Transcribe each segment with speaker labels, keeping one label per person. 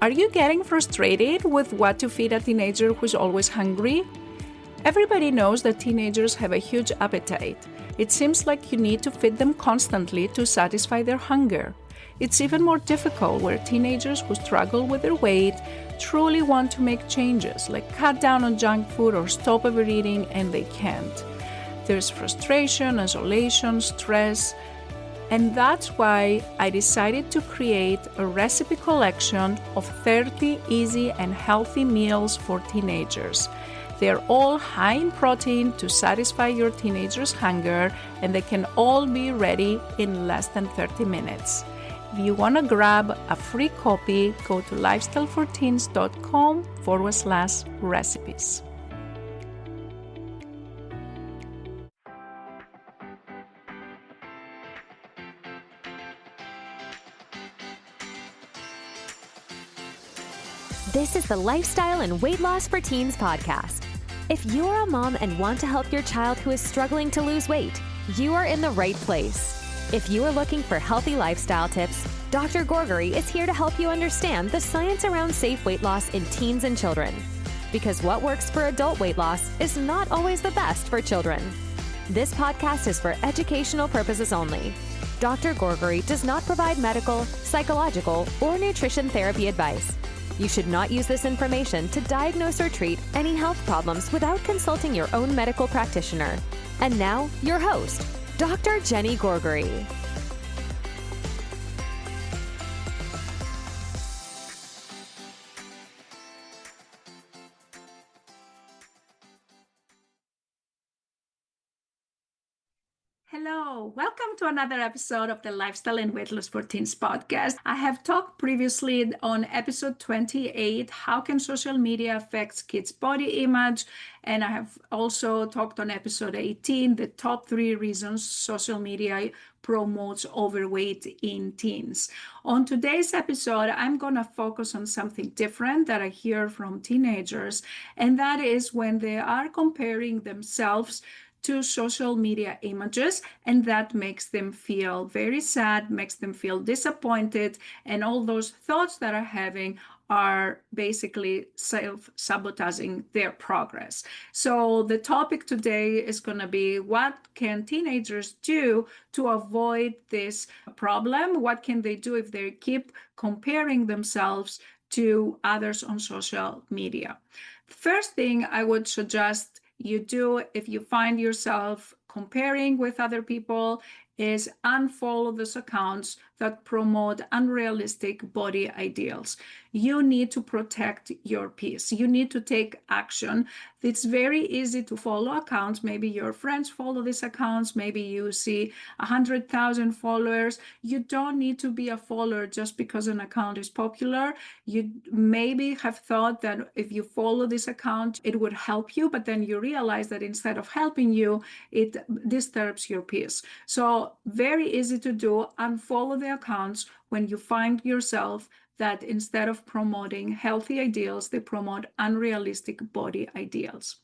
Speaker 1: Are you getting frustrated with what to feed a teenager who's always hungry? Everybody knows that teenagers have a huge appetite. It seems like you need to feed them constantly to satisfy their hunger. It's even more difficult where teenagers who struggle with their weight truly want to make changes, like cut down on junk food or stop overeating, and they can't. There's frustration, isolation, stress, and that's why I decided to create a recipe collection of 30 easy and healthy meals for teenagers. They're all high in protein to satisfy your teenager's hunger, and they can all be ready in less than 30 minutes. If you want to grab a free copy, go to lifestyleforteens.com/recipes.
Speaker 2: This is the Lifestyle and Weight Loss for Teens podcast. If you're a mom and want to help your child who is struggling to lose weight, you are in the right place. If you are looking for healthy lifestyle tips, Dr. Gourgari is here to help you understand the science around safe weight loss in teens and children. Because what works for adult weight loss is not always the best for children. This podcast is for educational purposes only. Dr. Gourgari does not provide medical, psychological, or nutrition therapy advice. You should not use this information to diagnose or treat any health problems without consulting your own medical practitioner. And now, your host, Dr. Jenny Gourgari.
Speaker 1: Hello, welcome to another episode of the Lifestyle and Weight Loss for Teens podcast. I have talked previously on episode 28, how can social media affect kids' body image? And I have also talked on episode 18, the top 3 reasons social media promotes overweight in teens. On today's episode, I'm going to focus on something different that I hear from teenagers, and that is when they are comparing themselves to social media images, and that makes them feel very sad, makes them feel disappointed, and all those thoughts that are having are basically self-sabotaging their progress. So the topic today is going to be, what can teenagers do to avoid this problem? What can they do if they keep comparing themselves to others on social media? First thing I would suggest you do if you find yourself comparing with other people is unfollow those accounts that promote unrealistic body ideals. You need to protect your peace. You need to take action. It's very easy to follow accounts. Maybe your friends follow these accounts. Maybe you see 100,000 followers. You don't need to be a follower just because an account is popular. You maybe have thought that if you follow this account, it would help you, but then you realize that instead of helping you, it disturbs your peace. So very easy to do. Unfollow the accounts when you find yourself that instead of promoting healthy ideals, they promote unrealistic body ideals.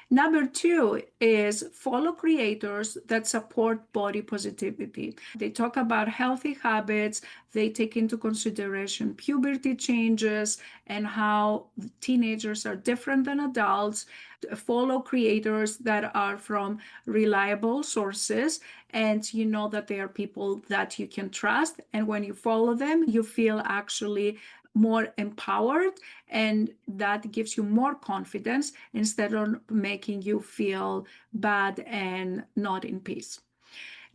Speaker 1: Number 2 is follow creators that support body positivity. They talk about healthy habits. They take into consideration puberty changes and how teenagers are different than adults. Follow creators that are from reliable sources, and you know that they are people that you can trust. And when you follow them, you feel actually more empowered, and that gives you more confidence instead of making you feel bad and not in peace.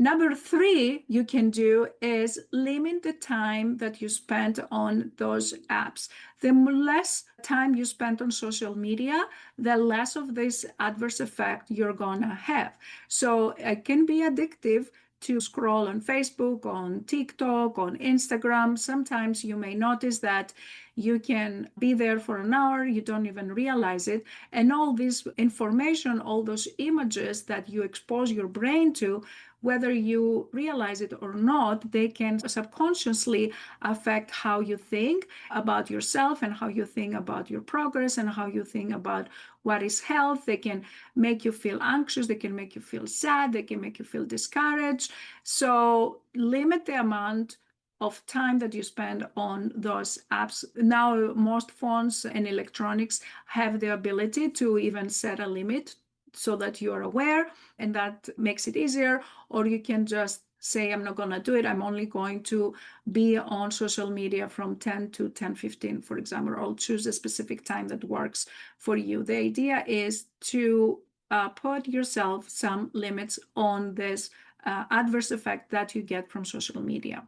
Speaker 1: Number 3 you can do is limit the time that you spend on those apps. The less time you spend on social media, the less of this adverse effect you're gonna have. So it can be addictive to scroll on Facebook, on TikTok, on Instagram. Sometimes you may notice that you can be there for an hour, you don't even realize it. And all this information, all those images that you expose your brain to, whether you realize it or not, they can subconsciously affect how you think about yourself and how you think about your progress and how you think about what is health. They can make you feel anxious, they can make you feel sad, they can make you feel discouraged. So limit the amount of time that you spend on those apps. Now, most phones and electronics have the ability to even set a limit so that you're aware, and that makes it easier. Or you can just say, I'm not going to do it. I'm only going to be on social media from 10 to 10:15, for example. I'll choose a specific time that works for you. The idea is to put yourself some limits on this adverse effect that you get from social media.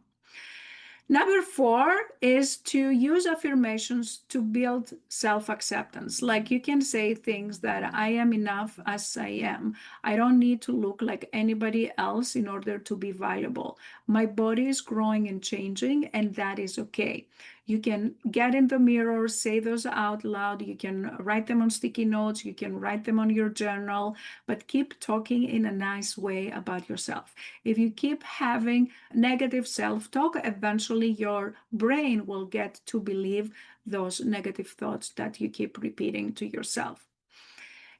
Speaker 1: Number 4 is to use affirmations to build self-acceptance. Like you can say things that I am enough as I am. I don't need to look like anybody else in order to be valuable. My body is growing and changing, and that is okay. You can get in the mirror, say those out loud. You can write them on sticky notes. You can write them on your journal, but keep talking in a nice way about yourself. If you keep having negative self-talk, eventually your brain will get to believe those negative thoughts that you keep repeating to yourself.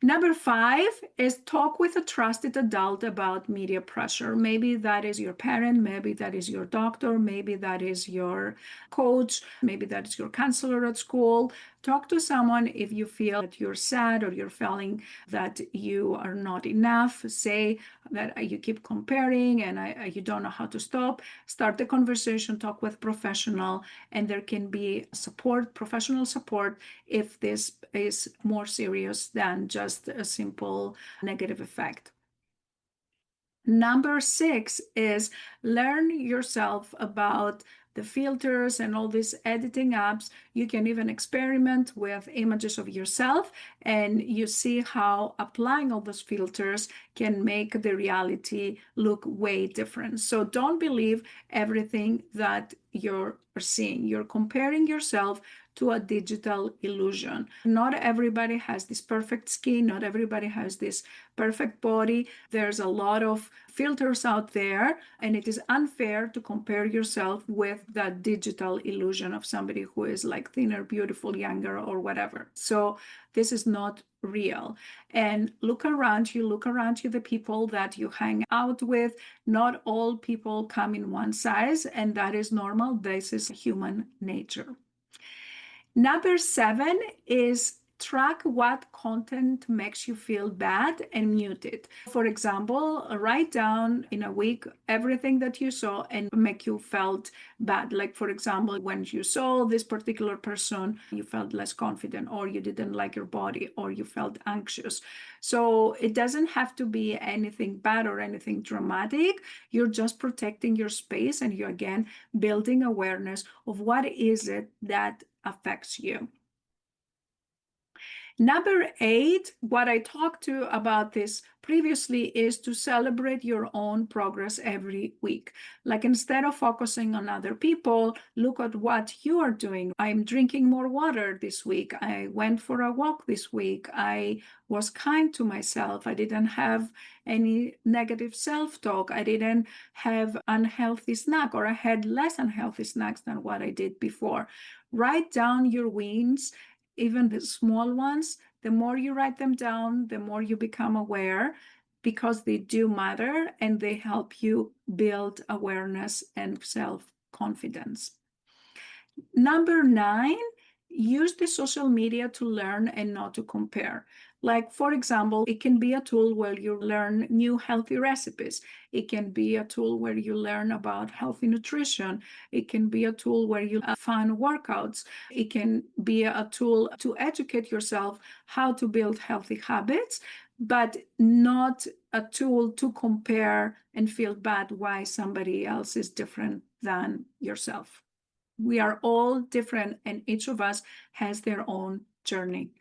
Speaker 1: Number 5 is talk with a trusted adult about media pressure. Maybe that is your parent, maybe that is your doctor, maybe that is your coach, maybe that is your counselor at school. Talk to someone if you feel that you're sad or you're feeling that you are not enough. Say that you keep comparing and you don't know how to stop. Start the conversation, talk with professional, and there can be support, professional support, if this is more serious than just a simple negative effect. Number 6 is learn yourself about the filters and all these editing apps. You can even experiment with images of yourself, and you see how applying all those filters can make the reality look way different. So don't believe everything that you're seeing. You're comparing yourself to a digital illusion. Not everybody has this perfect skin. Not everybody has this perfect body. There's a lot of filters out there, and it is unfair to compare yourself with that digital illusion of somebody who is like thinner, beautiful, younger, or whatever. So this is not real. And look around you, the people that you hang out with. Not all people come in one size, and that is normal. This is human nature. Number 7 is track what content makes you feel bad and mute it. For example, write down in a week everything that you saw and make you felt bad. Like, for example, when you saw this particular person, you felt less confident, or you didn't like your body, or you felt anxious. So it doesn't have to be anything bad or anything dramatic. You're just protecting your space, and you're again building awareness of what is it that affects you. Number 8, what I talked to about this previously, is to celebrate your own progress every week. Like, instead of focusing on other people, look at what you are doing. I'm drinking more water this week. I went for a walk this week. I was kind to myself. I didn't have any negative self-talk. I didn't have unhealthy snack, or I had less unhealthy snacks than what I did before. Write down your wins, even the small ones. The more you write them down, the more you become aware, because they do matter and they help you build awareness and self-confidence. Number 9, use the social media to learn and not to compare. Like, for example, it can be a tool where you learn new healthy recipes. It can be a tool where you learn about healthy nutrition. It can be a tool where you find workouts. It can be a tool to educate yourself how to build healthy habits, but not a tool to compare and feel bad why somebody else is different than yourself. We are all different, and each of us has their own journey.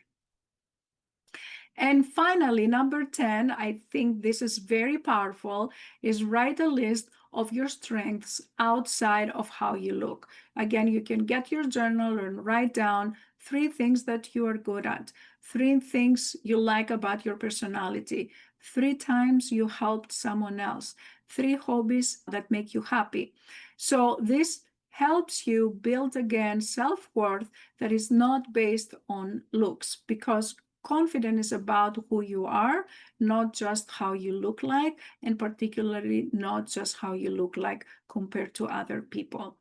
Speaker 1: And finally, number 10, I think this is very powerful, is write a list of your strengths outside of how you look. Again, you can get your journal and write down 3 things that you are good at, 3 things you like about your personality, 3 times you helped someone else, 3 hobbies that make you happy. So this helps you build, again, self-worth that is not based on looks, because confidence is about who you are, not just how you look like, and particularly not just how you look like compared to other people.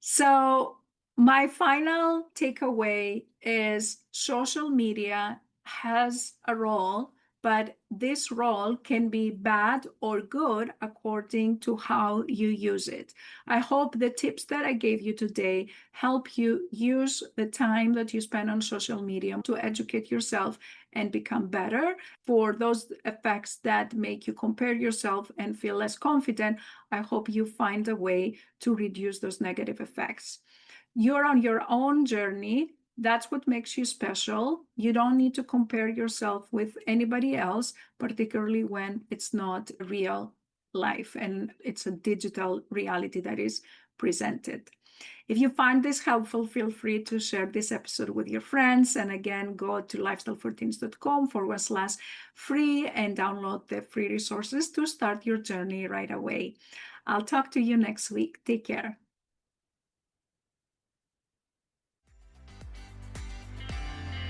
Speaker 1: So my final takeaway is social media has a role, but this role can be bad or good according to how you use it. I hope the tips that I gave you today help you use the time that you spend on social media to educate yourself and become better. For those effects that make you compare yourself and feel less confident, I hope you find a way to reduce those negative effects. You're on your own journey. That's what makes you special. You don't need to compare yourself with anybody else, particularly when it's not real life and it's a digital reality that is presented. If you find this helpful, feel free to share this episode with your friends. And again, go to lifestyle14s.com/free and download the free resources to start your journey right away. I'll talk to you next week. Take care.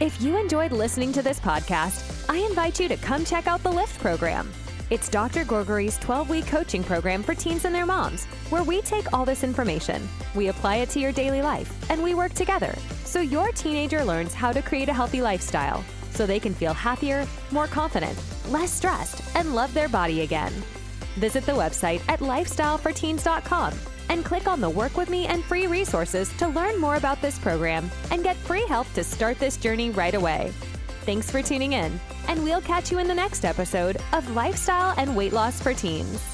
Speaker 2: If you enjoyed listening to this podcast, I invite you to come check out the LIFT program. It's Dr. Gourgari's 12-week coaching program for teens and their moms, where we take all this information, we apply it to your daily life, and we work together so your teenager learns how to create a healthy lifestyle so they can feel happier, more confident, less stressed, and love their body again. Visit the website at lifestyleforteens.com and click on the Work With Me and free resources to learn more about this program and get free help to start this journey right away. Thanks for tuning in, and we'll catch you in the next episode of Lifestyle and Weight Loss for Teens.